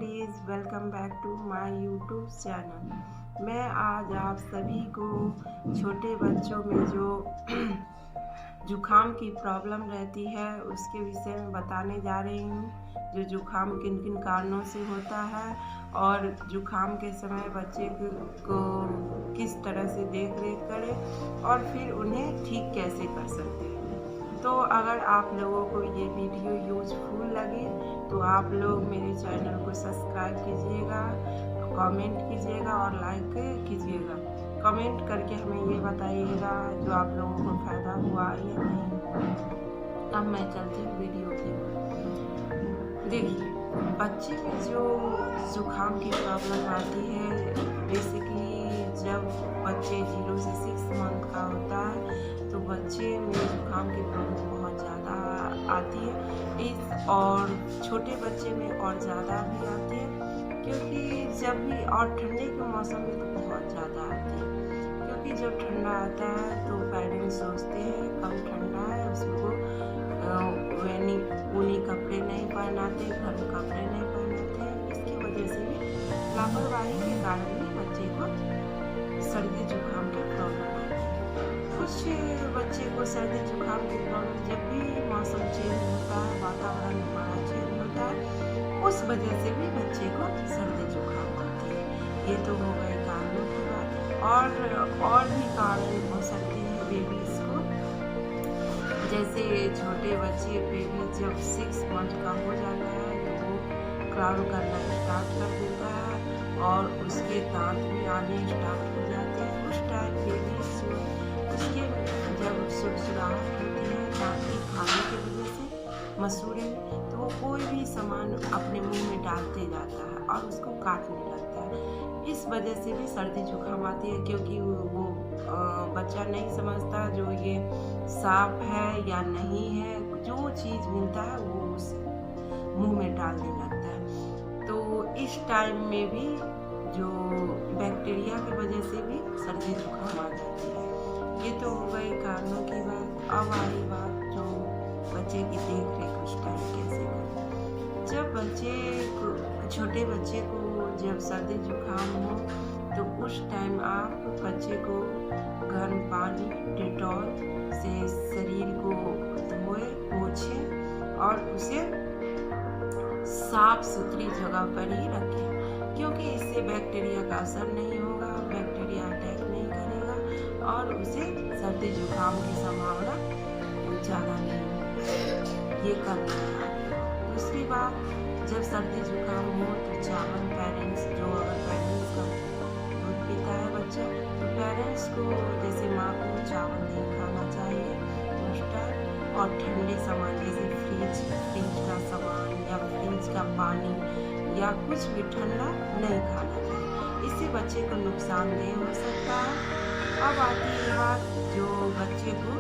Babies, welcome back to my YouTube channel. मैं आज आप सभी को छोटे बच्चों में जो जुखाम की प्रॉब्लम रहती है उसके विषय में बताने जा रही हूँ। जो जुखाम किन किन कारणों से होता है और जुखाम के समय बच्चे को किस तरह से देख रेख करें और फिर उन्हें ठीक कैसे कर सकते हैं। तो अगर आप लोगों को ये वीडियो यूजफुल लगे तो आप लोग मेरे चैनल को सब्सक्राइब कीजिएगा, कमेंट कीजिएगा और लाइक कीजिएगा। कमेंट करके हमें ये बताइएगा जो आप लोगों को फ़ायदा हुआ या नहीं। अब मैं चलती हूँ वीडियो की ओर। देखिए, बच्चे में जो जुखाम की प्रॉब्लम आती है, बेसिकली जब बच्चे 0 से 6 मंथ का होता है तो बच्चे में जुखाम की प्रॉब्लम बहुत ज़्यादा आती है। और छोटे बच्चे में और ज़्यादा भी आती है, क्योंकि जब भी और ठंडे के मौसम में तो बहुत ज़्यादा आती है, क्योंकि जब ठंडा आता है तो पेरेंट्स सोचते हैं कम ठंडा है, उसको ऊनी कपड़े नहीं पहनाते, गर्म कपड़े नहीं पहनाते। इसकी वजह से भी लापरवाही के कारण भी बच्चे को सर्दी जुखाम की प्रॉब्लम आती है। कुछ बच्चे को सर्दी जुखाम की प्रॉब्लम जब भी मौसम चेंज होता है, वातावरण हमारा चेंज होता है, उस वजह से भी बच्चे को सर्दी जुखाम आती है। ये तो हो गए कारणों की बात। और भी कारण हो सकते हैं बेबीज़ को। जैसे छोटे बच्चे बेबी जब 6 मंथ का हो जाता है तो वो क्राउन करना स्टार्ट कर देता है और उसके दांत भी आने स्टार्ट हो जाते हैं। उस टाइम बेबी उसके जब सुरसुराहट होती है दांत के खाने की वजह से मसूड़े में, तो वो कोई भी सामान अपने मुंह में डालते जाता है और उसको काटने लगता है। इस वजह से भी सर्दी जुकाम आती है, क्योंकि वो बच्चा नहीं समझता जो ये सांप है या नहीं है, जो चीज़ मिलता है वो उस मुंह में डालने लगता है। तो इस टाइम में भी जो बैक्टीरिया की वजह से भी सर्दी जुकाम आ जाती है। ये तो हो गई कारणों की बात। अब आई बात जो बच्चे की देख रेख उस टाइम कैसे करें। जब छोटे बच्चे को जब सर्दी जुकाम हो तो उस टाइम आप बच्चे को गर्म पानी डेटॉल से शरीर को धोए पोछे और उसे साफ सुथरी जगह पर ही रखें, क्योंकि इससे बैक्टीरिया का असर नहीं होगा, बैक्टीरिया अटैक नहीं करेगा और उसे सर्दी जुकाम की संभावना ज़्यादा नहीं होगी। ये करना है। दूसरी बात, जब सर्दी जुकाम हो तो चावल पेरेंट्स जो अगर पेरेंट्स का दूध पीता है बच्चा तो पेरेंट्स को जैसे माँ को चावल नहीं खाना चाहिए उस टाइम, और ठंडे सामान जैसे फ्रिज का सामान या फ्रिज का पानी या कुछ भी ठंडा नहीं खाना चाहिए। इससे बच्चे को नुकसानदेह हो सकता है। अब आती है बात जो बच्चे को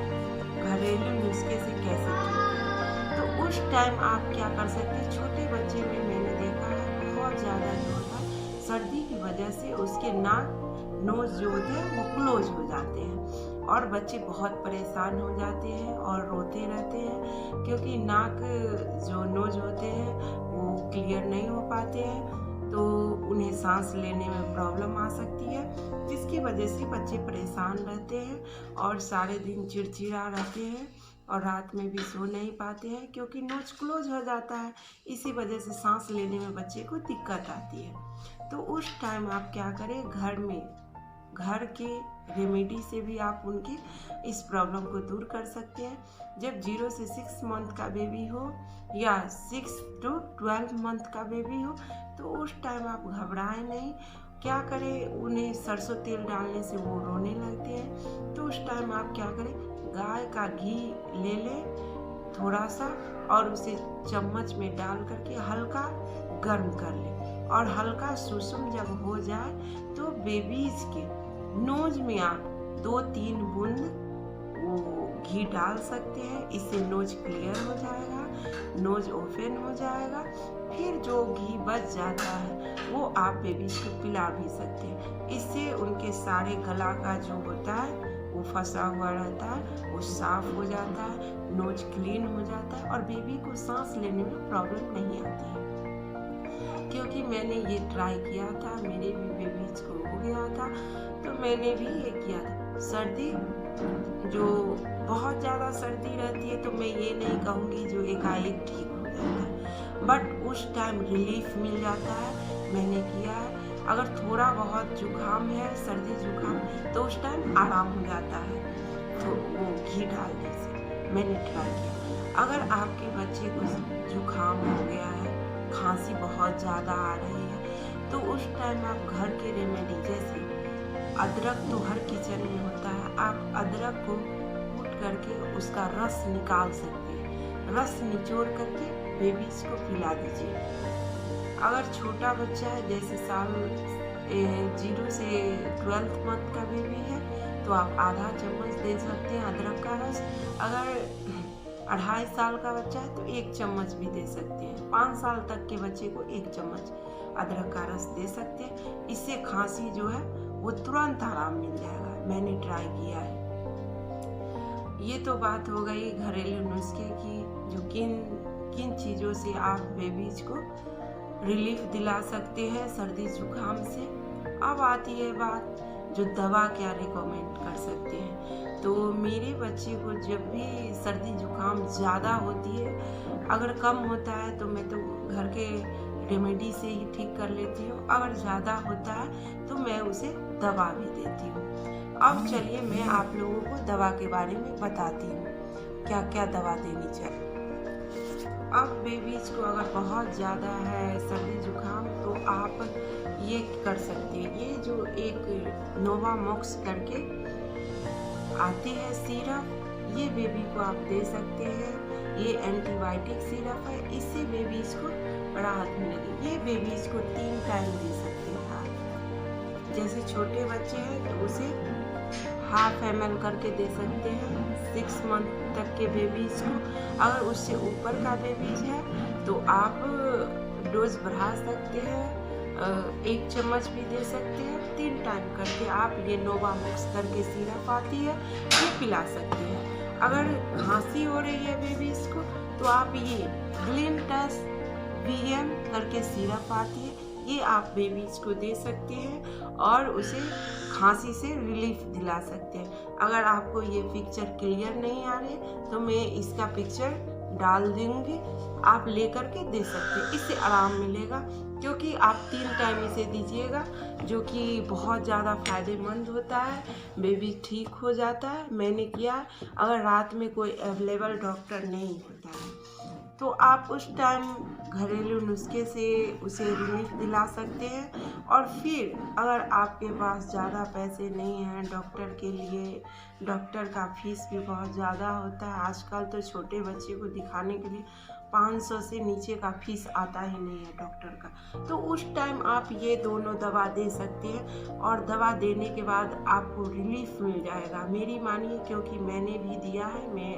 घरेलू नुस्खे से कैसे ठीक करें। तो उस टाइम आप क्या कर सकते हैं, छोटे बच्चे में मैंने देखा है बहुत ज़्यादा जो होता है सर्दी की वजह से उसके नाक नोज जो होते हैं वो क्लोज हो जाते हैं और बच्चे बहुत परेशान हो जाते हैं और रोते रहते हैं, क्योंकि नाक जो नोज होते हैं वो क्लियर नहीं हो पाते हैं, तो उन्हें सांस लेने में प्रॉब्लम आ सकती है, जिसकी वजह से बच्चे परेशान रहते हैं और सारे दिन चिड़चिड़ा रहते हैं और रात में भी सो नहीं पाते हैं, क्योंकि नोज क्लोज हो जाता है। इसी वजह से सांस लेने में बच्चे को दिक्कत आती है। तो उस टाइम आप क्या करें, घर के रेमेडी से भी आप उनकी इस प्रॉब्लम को दूर कर सकते हैं। जब 0 से 6 मंथ का बेबी हो या 6 to 12 मंथ का बेबी हो तो उस टाइम आप घबराएं नहीं। क्या करें, उन्हें सरसों तेल डालने से वो रोने लगते हैं, तो उस टाइम आप क्या करें, गाय का घी ले लें थोड़ा सा और उसे चम्मच में डाल करके हल्का गर्म कर लें और हल्का सुसुम जब हो जाए तो बेबीज के नोज में आप 2-3 बूंद वो घी डाल सकते हैं। इससे नोज क्लियर हो जाएगा, नोज ओपन हो जाएगा। फिर जो घी बच जाता है वो आप बेबीज को पिला भी सकते हैं। इससे उनके सारे गला का जो होता है वो फंसा हुआ रहता है वो साफ हो जाता है, नोज क्लीन हो जाता है और बेबी को सांस लेने में प्रॉब्लम नहीं आती है। क्योंकि मैंने ये ट्राई किया था, मेरे भी बेबीज को हो गया था, तो मैंने भी ये किया था। सर्दी जो बहुत ज़्यादा सर्दी रहती है तो मैं ये नहीं कहूँगी जो एकाएक ठीक हो जाता है, बट उस टाइम रिलीफ मिल जाता है। मैंने किया है। अगर थोड़ा बहुत जुकाम है, सर्दी जुकाम, तो उस टाइम आराम हो जाता है तो वो घी डालने से मैंने ट्राई किया। अगर आपके बच्चे को जुकाम हो गया है, खांसी बहुत ज़्यादा आ रही है, तो उस टाइम आप घर के रेमेडी जैसे अदरक तो हर किचन में होता है, आप अदरक को कूट करके उसका रस निकाल सकते हैं। रस निचोड़ करके बेबीज को पिला दीजिए। अगर छोटा बच्चा है, जैसे साल 0 से 12 मंथ का बेबी है, तो आप आधा चम्मच दे सकते हैं अदरक का रस। अगर 2.5 साल का बच्चा है तो 1 चम्मच भी दे सकते हैं। 5 साल तक के बच्चे को 1 चम्मच अदरक का रस दे सकते हैं। इससे खांसी जो है वो तुरंत आराम मिल जाएगा। मैंने ट्राई किया है। ये तो बात हो गई घरेलू नुस्खे की, जो किन चीज़ों से आप बेबीज को रिलीफ दिला सकते हैं सर्दी जुकाम से। अब आती है बात जो दवा क्या रिकमेंड कर सकते हैं। तो मेरे बच्चे को जब भी सर्दी जुकाम ज़्यादा होती है, अगर कम होता है तो मैं तो घर के रेमेडी से ही ठीक कर लेती हूँ। अगर ज़्यादा होता है तो मैं उसे दवा भी देती हूँ। अब चलिए मैं आप लोगों को दवा के बारे में बताती हूँ क्या क्या दवा देनी चाहिए। अब बेबीज को अगर बहुत ज़्यादा है सर्दी जुकाम तो आप ये कर सकते हैं, ये जो एक नोवामॉक्स करके आती है सिरप, ये बेबी को आप दे सकते हैं। ये एंटीबायोटिक सिरप है, इससे बेबीज को राहत मिलेगी। ये बेबीज को 3 टाइम दे सकते हैं आप। जैसे छोटे बच्चे हैं तो उसे 1/2 ml करके दे सकते हैं 6 मंथ तक के बेबीज को। अगर उससे ऊपर का बेबीज है तो आप डोज बढ़ा सकते हैं, 1 चम्मच भी दे सकते हैं। 3 टाइम करके आप ये नोवामॉक्स करके सिरप आती है, ये पिला सकते हैं। अगर खांसी हो रही है बेबीज को तो आप ये ग्लिनटस VM करके सिरप आती है, ये आप बेबीज को दे सकते हैं और उसे खांसी से रिलीफ दिला सकते हैं। अगर आपको ये पिक्चर क्लियर नहीं आ रही तो मैं इसका पिक्चर डाल दूंगी, आप लेकर के दे सकते हैं। इससे आराम मिलेगा क्योंकि आप 3 टाइम इसे दीजिएगा, जो कि बहुत ज़्यादा फायदेमंद होता है। बेबी ठीक हो जाता है। मैंने किया। अगर रात में कोई अवेलेबल डॉक्टर नहीं होता है तो आप उस टाइम घरेलू नुस्खे से उसे रिलीफ दिला सकते हैं। और फिर अगर आपके पास ज़्यादा पैसे नहीं हैं डॉक्टर के लिए, डॉक्टर का फीस भी बहुत ज़्यादा होता है आजकल, तो छोटे बच्चे को दिखाने के लिए 500 से नीचे का फीस आता ही नहीं है डॉक्टर का, तो उस टाइम आप ये दोनों दवा दे सकते हैं और दवा देने के बाद आपको रिलीफ मिल जाएगा। मेरी मानिए, क्योंकि मैंने भी दिया है। मैं